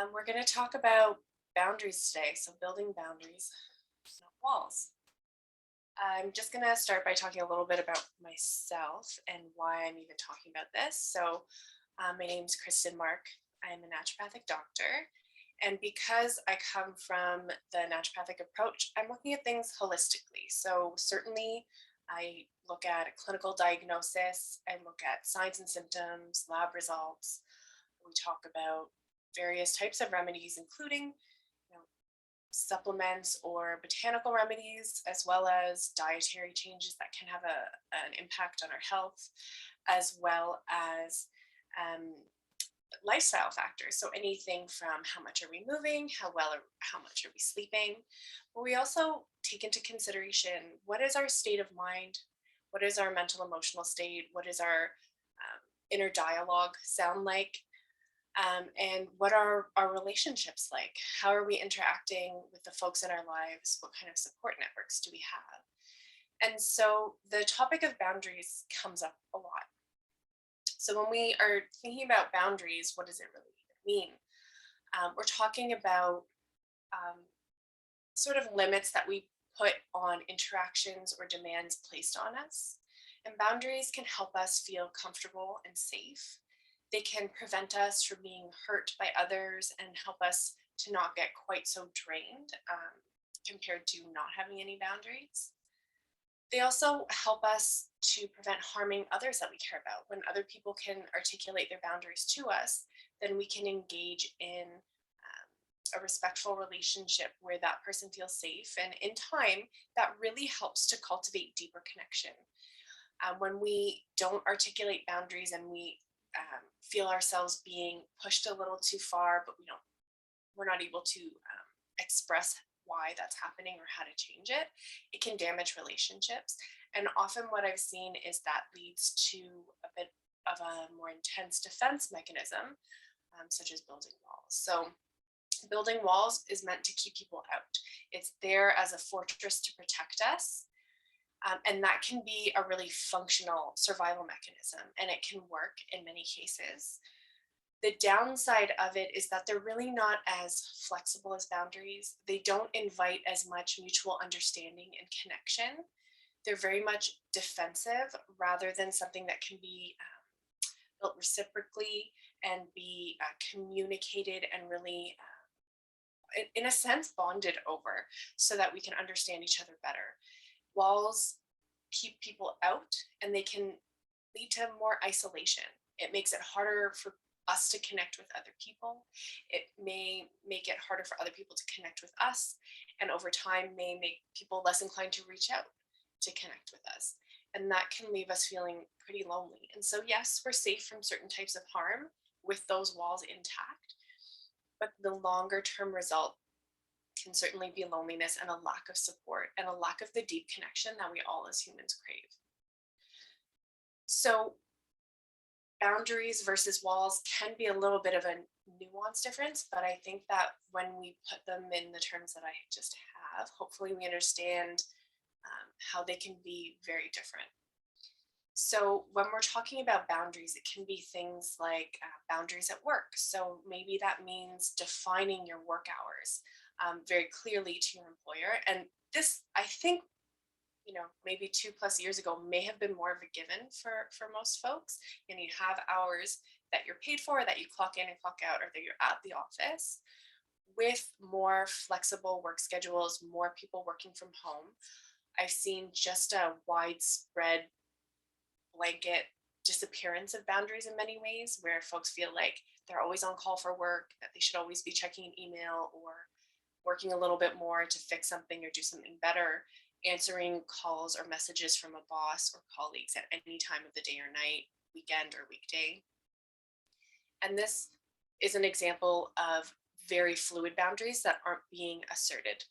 We're going to talk about boundaries today. So, building boundaries, not walls. I'm just going to start by talking a little bit about myself and why I'm even talking about this. My name is Kristen Mark. I am a naturopathic doctor. And because I come from the naturopathic approach, I'm looking at things holistically. So, certainly, I look at a clinical diagnosis, I look at signs and symptoms, lab results. We talk about various types of remedies, including you know, supplements or botanical remedies, as well as dietary changes that can have an impact on our health, as well as um, lifestyle factors. So anything from how much are we moving, how much are we sleeping. But we also take into consideration what is our state of mind, what is our mental emotional state, what is our inner dialogue sound like, and what are our relationships like? How are we interacting with the folks in our lives? What kind of support networks do we have? And so the topic of boundaries comes up a lot. So when we are thinking about boundaries, what does it really even mean? We're talking about um, sort of limits that we put on interactions or demands placed on us. And boundaries can help us feel comfortable and safe. They can prevent us from being hurt by others and help us to not get quite so drained compared to not having any boundaries. They also help us to prevent harming others that we care about. When other people can articulate their boundaries to us, then we can engage in a respectful relationship where that person feels safe. And in time, that really helps to cultivate deeper connection. When we don't articulate boundaries and we feel ourselves being pushed a little too far, but we're not able to express why that's happening or how to change it, it can damage relationships. And often what I've seen is that leads to a bit of a more intense defense mechanism, such as building walls. So building walls is meant to keep people out. It's there as a fortress to protect us. And that can be a really functional survival mechanism, and it can work in many cases. The downside of it is that they're really not as flexible as boundaries. They don't invite as much mutual understanding and connection. They're very much defensive rather than something that can be built reciprocally and be communicated and really, in a sense, bonded over so that we can understand each other better. Walls keep people out and they can lead to more isolation. It makes it harder for us to connect with other people. It may make it harder for other people to connect with us, and over time may make people less inclined to reach out to connect with us. And that can leave us feeling pretty lonely. And so, yes, we're safe from certain types of harm with those walls intact, but the longer term result can certainly be loneliness and a lack of support and a lack of the deep connection that we all as humans crave. So, boundaries versus walls can be a little bit of a nuance difference, but I think that when we put them in the terms that I just have, hopefully we understand how they can be very different. So, when we're talking about boundaries, it can be things like boundaries at work. So, maybe that means defining your work hours very clearly to your employer. And this, I think, maybe 2+ years ago may have been more of a given for most folks. And you have hours that you're paid for, that you clock in and clock out, or that you're at the office. With more flexible work schedules, more people working from home, I've seen just a widespread blanket disappearance of boundaries in many ways, where folks feel like they're always on call for work, that they should always be checking an email or working a little bit more to fix something or do something better, answering calls or messages from a boss or colleagues at any time of the day or night, weekend or weekday. And this is an example of very fluid boundaries that aren't being asserted.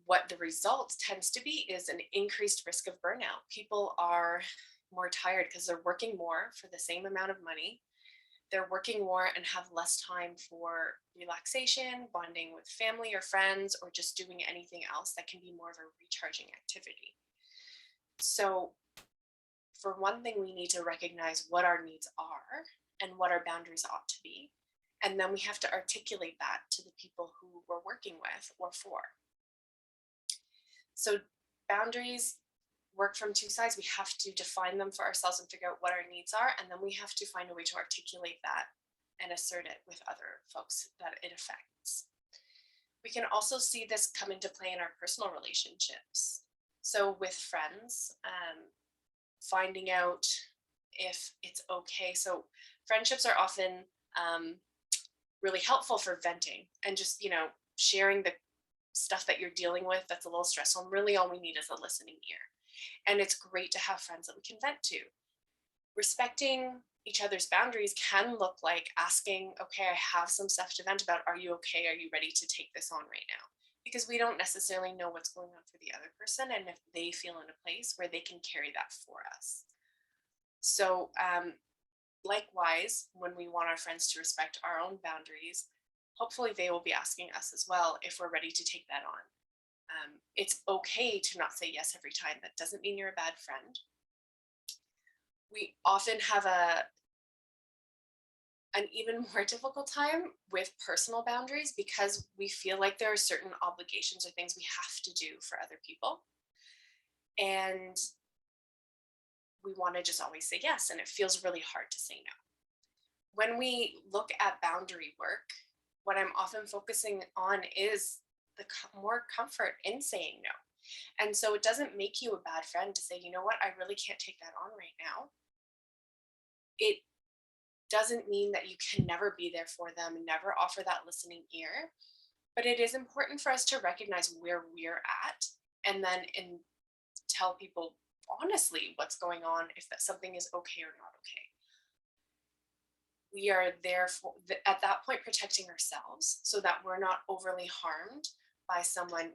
What the result tends to be is an increased risk of burnout. People are more tired because they're working more for the same amount of money. They're working more and have less time for relaxation, bonding with family or friends, or just doing anything else that can be more of a recharging activity. So, for one thing, we need to recognize what our needs are and what our boundaries ought to be. And then we have to articulate that to the people who we're working with or for. So boundaries work from two sides. We have to define them for ourselves and figure out what our needs are. And then we have to find a way to articulate that and assert it with other folks that it affects. We can also see this come into play in our personal relationships. So with friends, finding out if it's okay. So friendships are often really helpful for venting and just, sharing the stuff that you're dealing with that's a little stressful. And really all we need is a listening ear. And it's great to have friends that we can vent to. Respecting each other's boundaries can look like asking, okay, I have some stuff to vent about. Are you okay? Are you ready to take this on right now? Because we don't necessarily know what's going on for the other person and if they feel in a place where they can carry that for us. So likewise, when we want our friends to respect our own boundaries, hopefully they will be asking us as well if we're ready to take that on. It's okay to not say yes every time. That doesn't mean you're a bad friend. We often have an even more difficult time with personal boundaries because we feel like there are certain obligations or things we have to do for other people. And we want to just always say yes, and it feels really hard to say no. When we look at boundary work, what I'm often focusing on is the more comfort in saying no. And so it doesn't make you a bad friend to say, you know what, I really can't take that on right now. It doesn't mean that you can never be there for them and never offer that listening ear. But it is important for us to recognize where we're at and then tell people honestly what's going on, if that something is okay or not okay. We are there for at that point protecting ourselves so that we're not overly harmed by someone,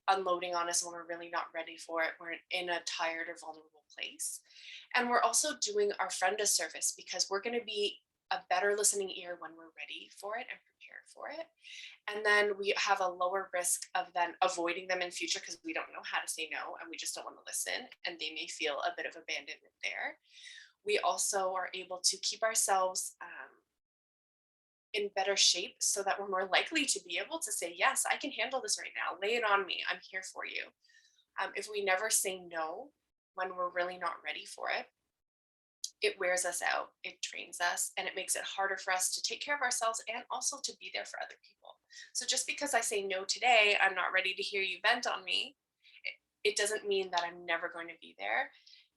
unloading on us when we're really not ready for it. We're in a tired or vulnerable place. And we're also doing our friend a service because we're going to be a better listening ear when we're ready for it and prepared for it. And then we have a lower risk of then avoiding them in future because we don't know how to say no and we just don't want to listen. And they may feel a bit of abandonment there. We also are able to keep ourselves in better shape so that we're more likely to be able to say, yes, I can handle this right now. Lay it on me. I'm here for you. If we never say no when we're really not ready for it, it wears us out, it drains us, and it makes it harder for us to take care of ourselves and also to be there for other people. So just because I say no today, I'm not ready to hear you vent on me, it doesn't mean that I'm never going to be there.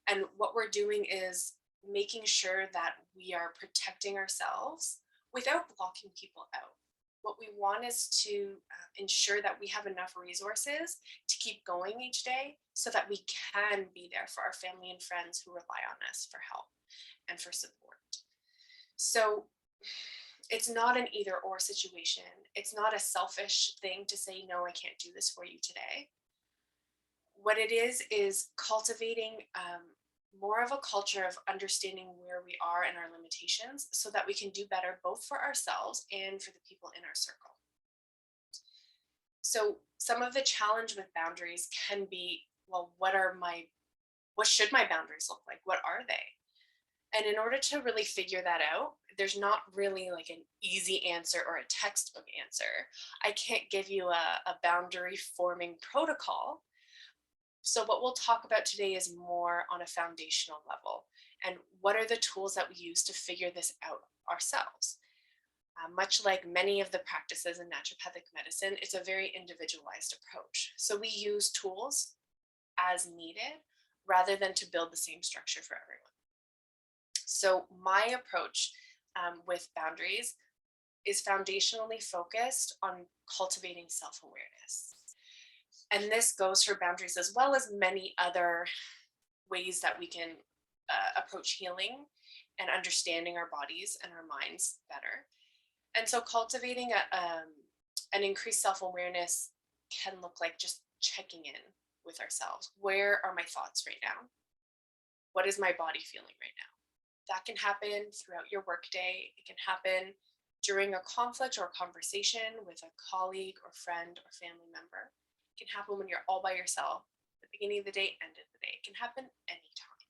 And what we're doing is making sure that we are protecting ourselves without blocking people out. What we want is to ensure that we have enough resources to keep going each day so that we can be there for our family and friends who rely on us for help and for support. So it's not an either or situation. It's not a selfish thing to say, no, I can't do this for you today. What it is cultivating more of a culture of understanding where we are and our limitations so that we can do better both for ourselves and for the people in our circle. So some of the challenge with boundaries can be, well, what should my boundaries look like? What are they? And in order to really figure that out, there's not really like an easy answer or a textbook answer. I can't give you a boundary forming protocol. So what we'll talk about today is more on a foundational level and what are the tools that we use to figure this out ourselves. Much like many of the practices in naturopathic medicine, it's a very individualized approach. So we use tools as needed rather than to build the same structure for everyone. So my approach with boundaries is foundationally focused on cultivating self-awareness. And this goes for boundaries as well as many other ways that we can approach healing and understanding our bodies and our minds better. And so cultivating an increased self-awareness can look like just checking in with ourselves. Where are my thoughts right now? What is my body feeling right now? That can happen throughout your workday. It can happen during a conflict or a conversation with a colleague or friend or family member. It can happen when you're all by yourself, the beginning of the day, end of the day. It can happen anytime.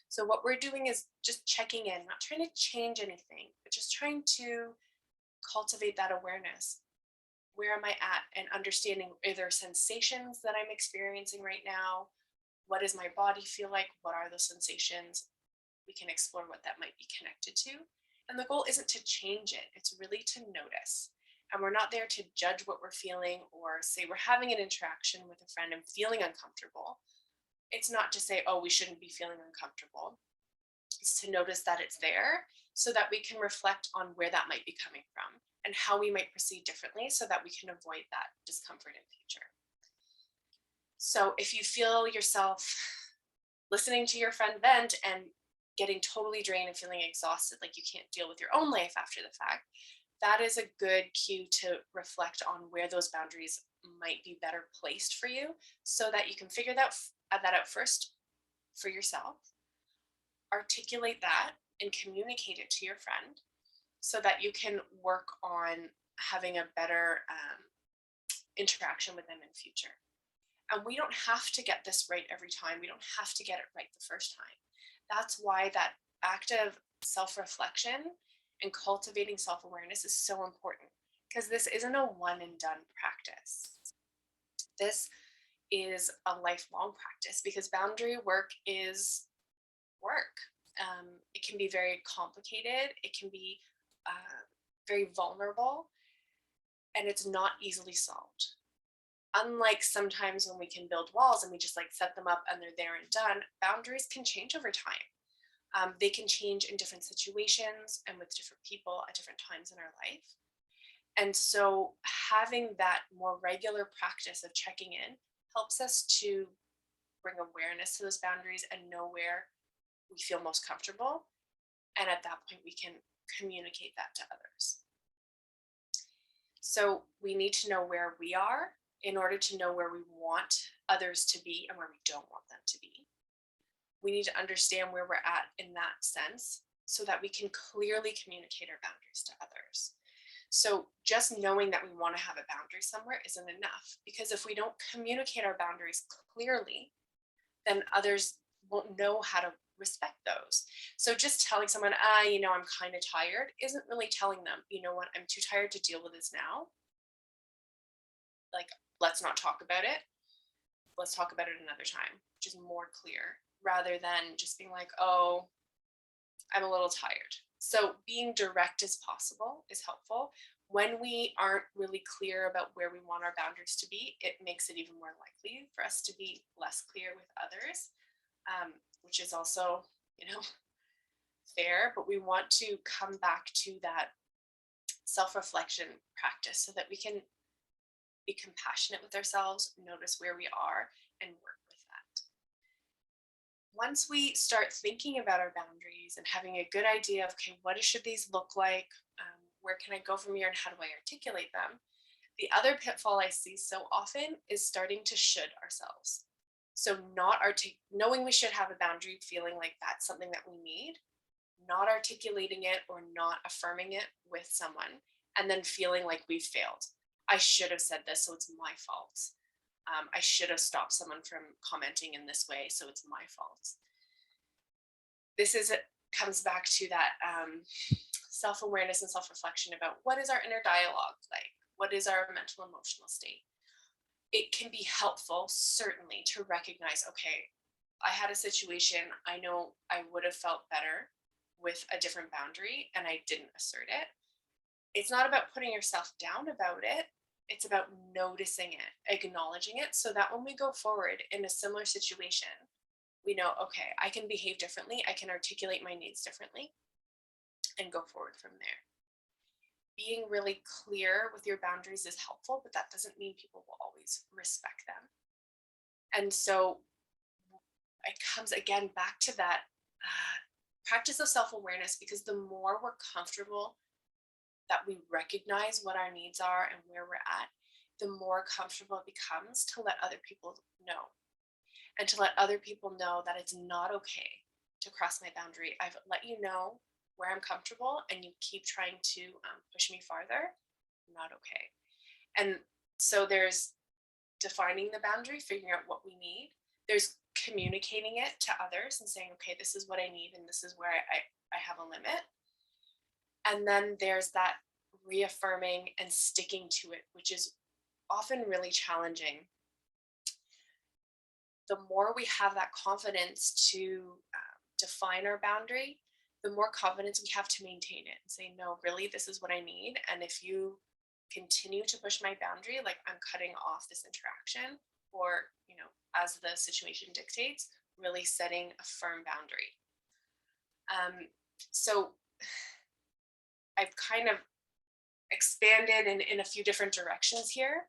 So what we're doing is just checking in, not trying to change anything, but just trying to cultivate that awareness. Where am I at? And understanding, are there sensations that I'm experiencing right now? What does my body feel like? What are those sensations? We can explore what that might be connected to. And the goal isn't to change it, it's really to notice. And we're not there to judge what we're feeling or say we're having an interaction with a friend and feeling uncomfortable. It's not to say, oh, we shouldn't be feeling uncomfortable. It's to notice that it's there so that we can reflect on where that might be coming from and how we might proceed differently so that we can avoid that discomfort in future. So if you feel yourself listening to your friend vent and getting totally drained and feeling exhausted, like you can't deal with your own life after the fact, that is a good cue to reflect on where those boundaries might be better placed for you so that you can figure that out first for yourself, articulate that and communicate it to your friend so that you can work on having a better interaction with them in future. And we don't have to get this right every time. We don't have to get it right the first time. That's why that active self-reflection and cultivating self-awareness is so important, because this isn't a one and done practice. This is a lifelong practice because boundary work is work. It can be very complicated. It can be very vulnerable, and it's not easily solved. Unlike sometimes when we can build walls and we just like set them up and they're there and done, boundaries can change over time. They can change in different situations and with different people at different times in our life. And so having that more regular practice of checking in helps us to bring awareness to those boundaries and know where we feel most comfortable. And at that point, we can communicate that to others. So we need to know where we are in order to know where we want others to be and where we don't want them to be. We need to understand where we're at in that sense so that we can clearly communicate our boundaries to others. So just knowing that we want to have a boundary somewhere isn't enough, because if we don't communicate our boundaries clearly, then others won't know how to respect those. So just telling someone, I'm kind of tired, isn't really telling them, you know what, I'm too tired to deal with this now. Like, let's not talk about it. Let's talk about it another time, which is more clear, rather than just being like, oh, I'm a little tired. So being direct as possible is helpful. When we aren't really clear about where we want our boundaries to be, it makes it even more likely for us to be less clear with others, which is also, fair, but we want to come back to that self-reflection practice so that we can be compassionate with ourselves, notice where we are, and work with that. Once we start thinking about our boundaries and having a good idea of, okay, what should these look like? Where can I go from here and how do I articulate them? The other pitfall I see so often is starting to should ourselves. So knowing we should have a boundary, feeling like that's something that we need, not articulating it or not affirming it with someone, and then feeling like we've failed. I should have said this, so it's my fault. I should have stopped someone from commenting in this way, so it's my fault. Comes back to that self-awareness and self-reflection about what is our inner dialogue like? What is our mental emotional state? It can be helpful, certainly, to recognize, okay, I had a situation, I know I would have felt better with a different boundary and I didn't assert it. It's not about putting yourself down about it. It's about noticing it, acknowledging it, so that when we go forward in a similar situation, we know, okay, I can behave differently. I can articulate my needs differently and go forward from there. Being really clear with your boundaries is helpful, but that doesn't mean people will always respect them. And so it comes again back to that practice of self-awareness, because the more we're comfortable that we recognize what our needs are and where we're at, the more comfortable it becomes to let other people know, and to let other people know that it's not okay to cross my boundary. I've let you know where I'm comfortable and you keep trying to push me farther, not okay. And so there's defining the boundary, figuring out what we need. There's communicating it to others and saying, okay, this is what I need and this is where I have a limit. And then there's that reaffirming, and sticking to it, which is often really challenging. The more we have that confidence to define our boundary, the more confidence we have to maintain it and say, no, really, this is what I need. And if you continue to push my boundary, like I'm cutting off this interaction, or, as the situation dictates, really setting a firm boundary. So I've kind of expanded in a few different directions here.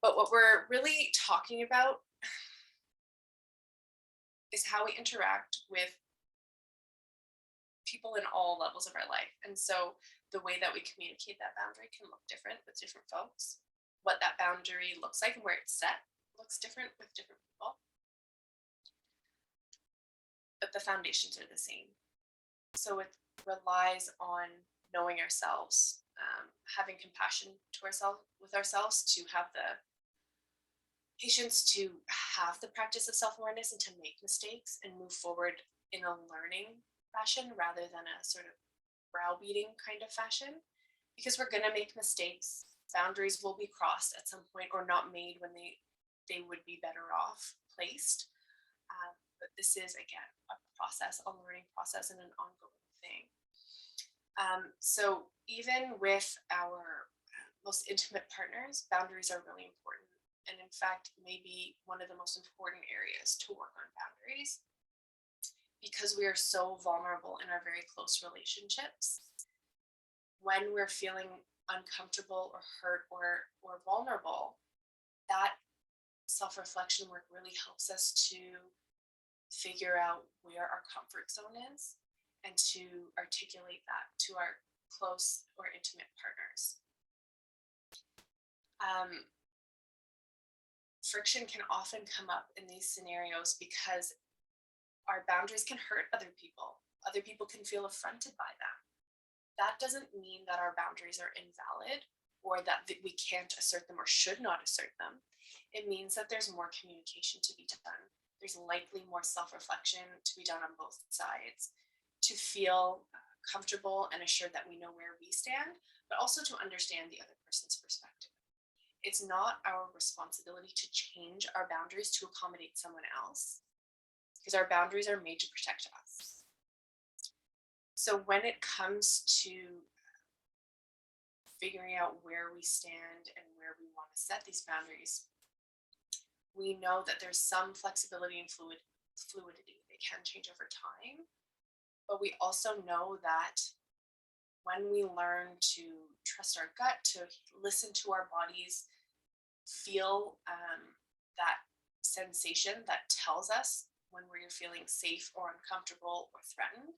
But what we're really talking about is how we interact with people in all levels of our life. And so the way that we communicate that boundary can look different with different folks. What that boundary looks like and where it's set looks different with different people. But the foundations are the same. So it relies on knowing ourselves, having compassion to ourselves with ourselves, to have the patience to have the practice of self-awareness and to make mistakes and move forward in a learning fashion rather than a sort of browbeating kind of fashion, because we're going to make mistakes. Boundaries will be crossed at some point or not made when they would be better off placed. But this is, again, a process, a learning process, and an ongoing thing. So even with our most intimate partners, boundaries are really important. And in fact, maybe one of the most important areas to work on boundaries, because we are so vulnerable in our very close relationships. When we're feeling uncomfortable or hurt or vulnerable, that self-reflection work really helps us to figure out where our comfort zone is and to articulate that to our close or intimate partners. Friction can often come up in these scenarios because our boundaries can hurt other people. Other people can feel affronted by them. That doesn't mean that our boundaries are invalid or that we can't assert them or should not assert them. It means that there's more communication to be done. There's likely more self-reflection to be done on both sides to feel comfortable and assured that we know where we stand, but also to understand the other person's perspective. It's not our responsibility to change our boundaries to accommodate someone else, because our boundaries are made to protect us. So when it comes to figuring out where we stand and where we want to set these boundaries, we know that there's some flexibility and fluidity. They can change over time, but we also know that when we learn to trust our gut, to listen to our bodies, feel that sensation that tells us when we're feeling safe or uncomfortable or threatened,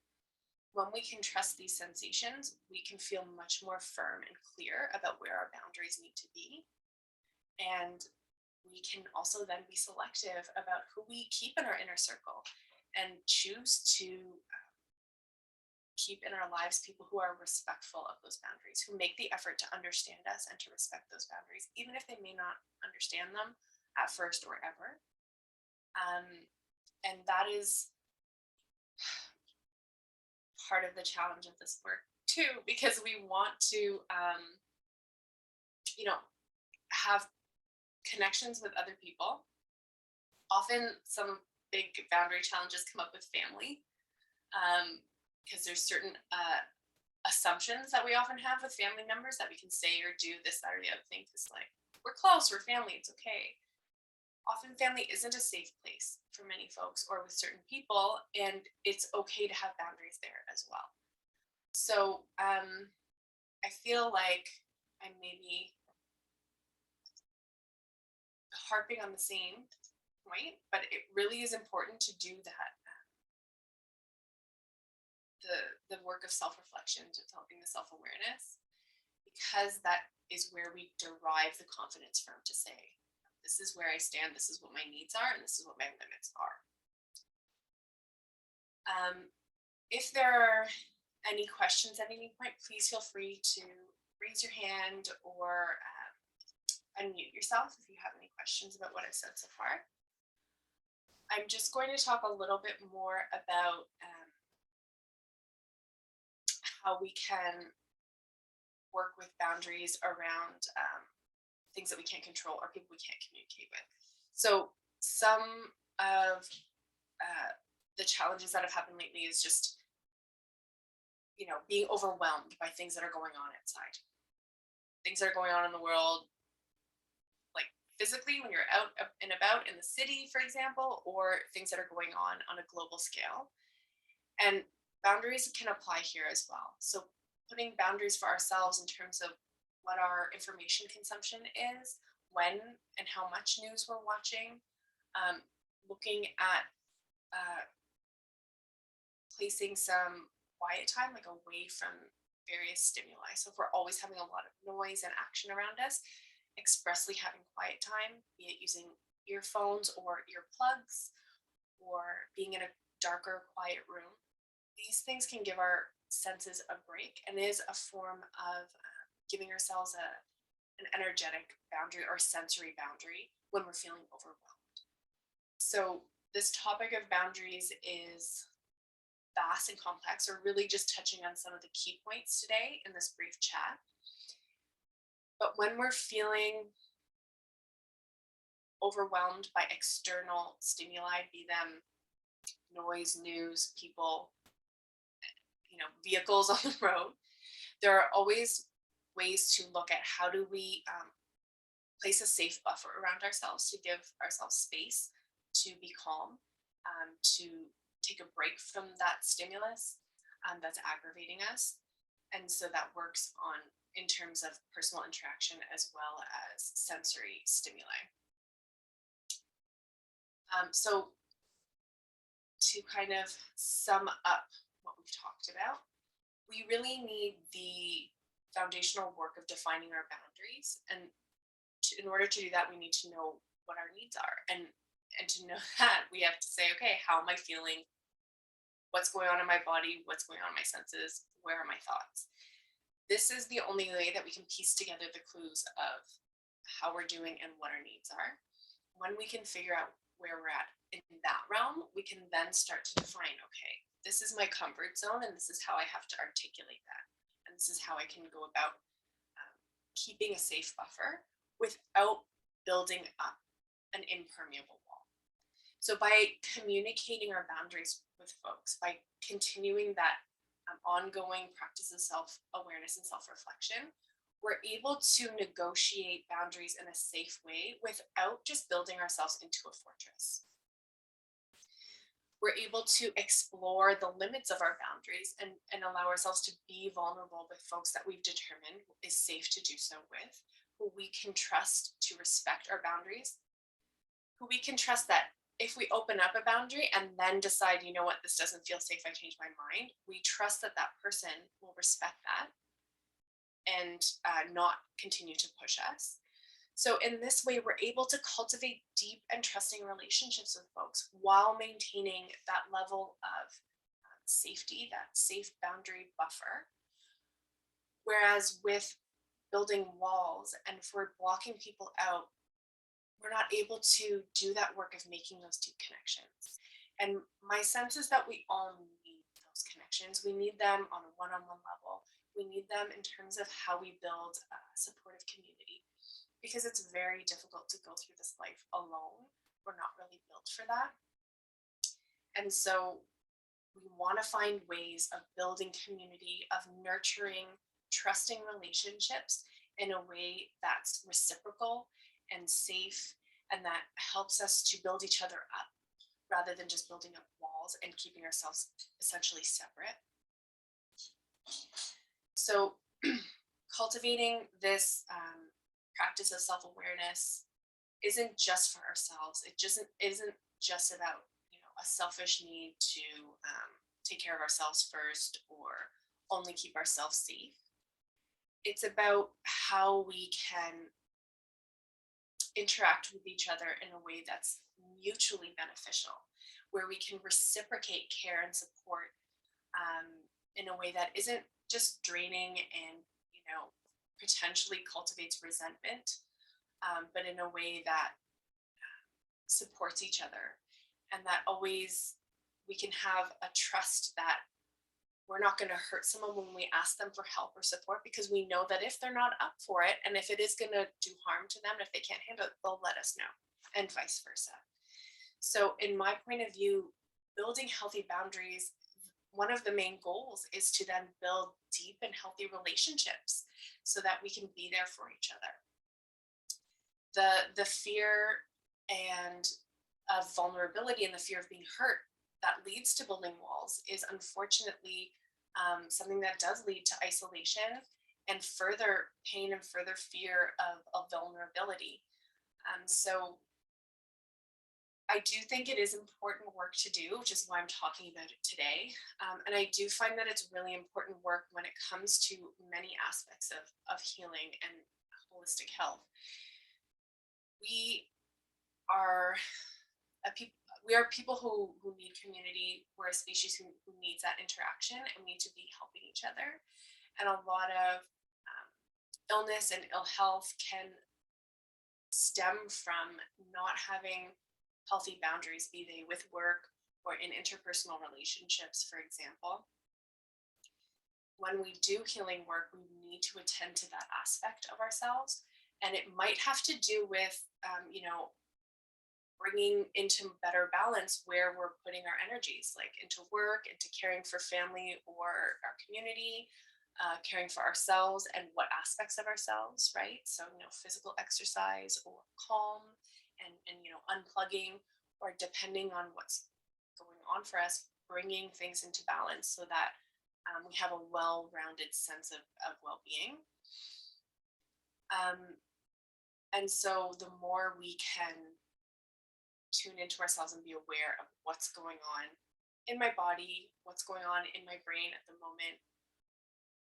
when we can trust these sensations, we can feel much more firm and clear about where our boundaries need to be. And we can also then be selective about who we keep in our inner circle and choose to keep in our lives people who are respectful of those boundaries, who make the effort to understand us and to respect those boundaries, even if they may not understand them at first or ever. And that is part of the challenge of this work too, because we want to, have connections with other people. Often some big boundary challenges come up with family, because there's certain assumptions that we often have with family members that we can say or do this, that, or the other thing. Because like, we're close, we're family, it's okay. Often family isn't a safe place for many folks or with certain people, and it's okay to have boundaries there as well. So I feel like I'm maybe harping on the same point, but it really is important to do that. The work of self-reflection, developing the self-awareness, because that is where we derive the confidence from to say, this is where I stand, this is what my needs are, and this is what my limits are. If there are any questions at any point, please feel free to raise your hand or unmute yourself if you have any questions about what I've said so far. I'm just going to talk a little bit more about how we can work with boundaries around things that we can't control or people we can't communicate with. So some of the challenges that have happened lately is just, being overwhelmed by things that are going on outside, things that are going on in the world, like physically when you're out and about in the city, for example, or things that are going on a global scale. And boundaries can apply here as well. So putting boundaries for ourselves in terms of what our information consumption is, when and how much news we're watching, looking at placing some quiet time, like away from various stimuli. So if we're always having a lot of noise and action around us, expressly having quiet time, be it using earphones or earplugs, or being in a darker, quiet room, these things can give our senses a break and is a form of giving ourselves an energetic boundary or sensory boundary when we're feeling overwhelmed. So this topic of boundaries is vast and complex. We're really just touching on some of the key points today in this brief chat. But when we're feeling overwhelmed by external stimuli, be them noise, news, people, vehicles on the road, there are always ways to look at how do we place a safe buffer around ourselves to give ourselves space to be calm, to take a break from that stimulus that's aggravating us. And so that works in terms of personal interaction as well as sensory stimuli. So to kind of sum up what we've talked about, we really need the foundational work of defining our boundaries. And in order to do that, we need to know what our needs are. And to know that, we have to say, okay, how am I feeling? What's going on in my body? What's going on in my senses? Where are my thoughts? This is the only way that we can piece together the clues of how we're doing and what our needs are. When we can figure out where we're at in that realm, we can then start to define, okay, this is my comfort zone and this is how I have to articulate that. And this is how I can go about keeping a safe buffer without building up an impermeable wall. So by communicating our boundaries with folks, by continuing that ongoing practice of self-awareness and self-reflection, we're able to negotiate boundaries in a safe way without just building ourselves into a fortress. We're able to explore the limits of our boundaries and allow ourselves to be vulnerable with folks that we've determined is safe to do so with, who we can trust to respect our boundaries, who we can trust that if we open up a boundary and then decide, you know what, this doesn't feel safe, I change my mind, we trust that that person will respect that and not continue to push us. So in this way, we're able to cultivate deep and trusting relationships with folks while maintaining that level of safety, that safe boundary buffer. Whereas with building walls and if we're blocking people out, we're not able to do that work of making those deep connections. And my sense is that we all need those connections. We need them on a one-on-one level. We need them in terms of how we build a supportive community, because it's very difficult to go through this life alone. We're not really built for that. And so we want to find ways of building community, of nurturing, trusting relationships in a way that's reciprocal and safe, and that helps us to build each other up rather than just building up walls and keeping ourselves essentially separate. So cultivating this practice of self-awareness isn't just for ourselves. It just isn't just about a selfish need to take care of ourselves first or only keep ourselves safe. It's about how we can interact with each other in a way that's mutually beneficial, where we can reciprocate care and support in a way that isn't just draining and potentially cultivates resentment, but in a way that supports each other, and that always we can have a trust that we're not going to hurt someone when we ask them for help or support, because we know that if they're not up for it, and if it is going to do harm to them, if they can't handle it, they'll let us know, and vice versa. So in my point of view, building healthy boundaries, one of the main goals is to then build deep and healthy relationships so that we can be there for each other. The fear and of vulnerability and the fear of being hurt that leads to building walls is unfortunately something that does lead to isolation and further pain and further fear of vulnerability. So I do think it is important work to do, which is why I'm talking about it today. And I do find that it's really important work when it comes to many aspects of healing and holistic health. We are we are people who need community. We're a species who needs that interaction, and we need to be helping each other. And a lot of illness and ill health can stem from not having healthy boundaries, be they with work or in interpersonal relationships, for example. When we do healing work, we need to attend to that aspect of ourselves. And it might have to do with, bringing into better balance where we're putting our energies, like into work, into caring for family or our community, caring for ourselves and what aspects of ourselves, right? So, physical exercise or calm and unplugging, or depending on what's going on for us, bringing things into balance so that we have a well-rounded sense of well-being. And so the more we can tune into ourselves and be aware of what's going on in my body, what's going on in my brain at the moment,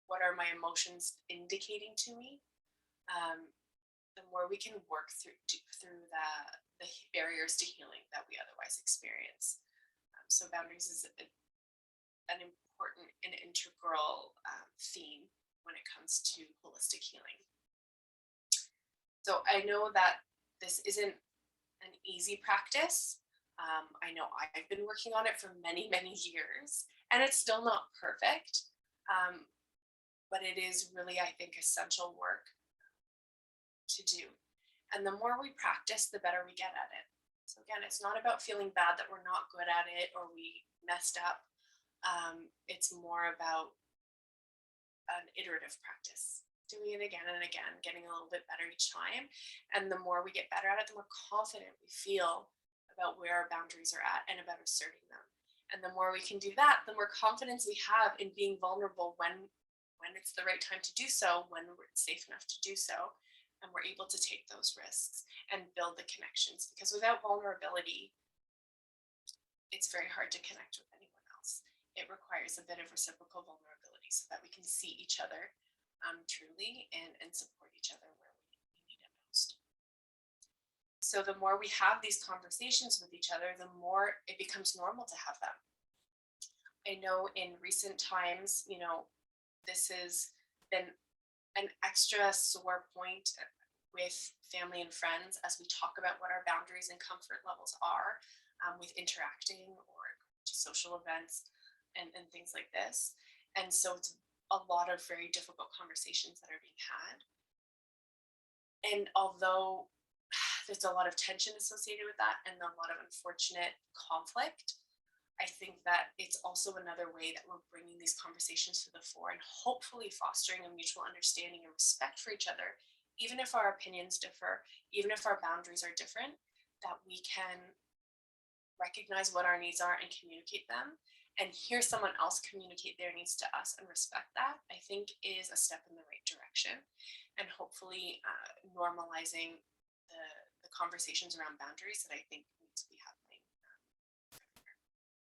what are my emotions indicating to me, the more we can work through the barriers to healing that we otherwise experience. So boundaries is an important and integral theme when it comes to holistic healing. So I know that this isn't an easy practice. I know I've been working on it for many, many years, and it's still not perfect, but it is really, I think, essential work to do. And the more we practice, the better we get at it. So again, it's not about feeling bad that we're not good at it or we messed up. It's more about an iterative practice, doing it again and again, getting a little bit better each time. And the more we get better at it, the more confident we feel about where our boundaries are at and about asserting them. And the more we can do that, the more confidence we have in being vulnerable when it's the right time to do so, when it's safe enough to do so, and we're able to take those risks and build the connections. Because without vulnerability, it's very hard to connect with anyone else. It requires a bit of reciprocal vulnerability so that we can see each other truly and support each other where we need it most. So the more we have these conversations with each other, the more it becomes normal to have them. I know in recent times, this has been an extra sore point with family and friends as we talk about what our boundaries and comfort levels are with interacting or to social events and things like this. And so it's a lot of very difficult conversations that are being had. And although there's a lot of tension associated with that and a lot of unfortunate conflict, I think that it's also another way that we're bringing these conversations to the fore and hopefully fostering a mutual understanding and respect for each other, even if our opinions differ, even if our boundaries are different, that we can recognize what our needs are and communicate them, and hear someone else communicate their needs to us and respect that, I think is a step in the right direction, and hopefully normalizing the conversations around boundaries that I think we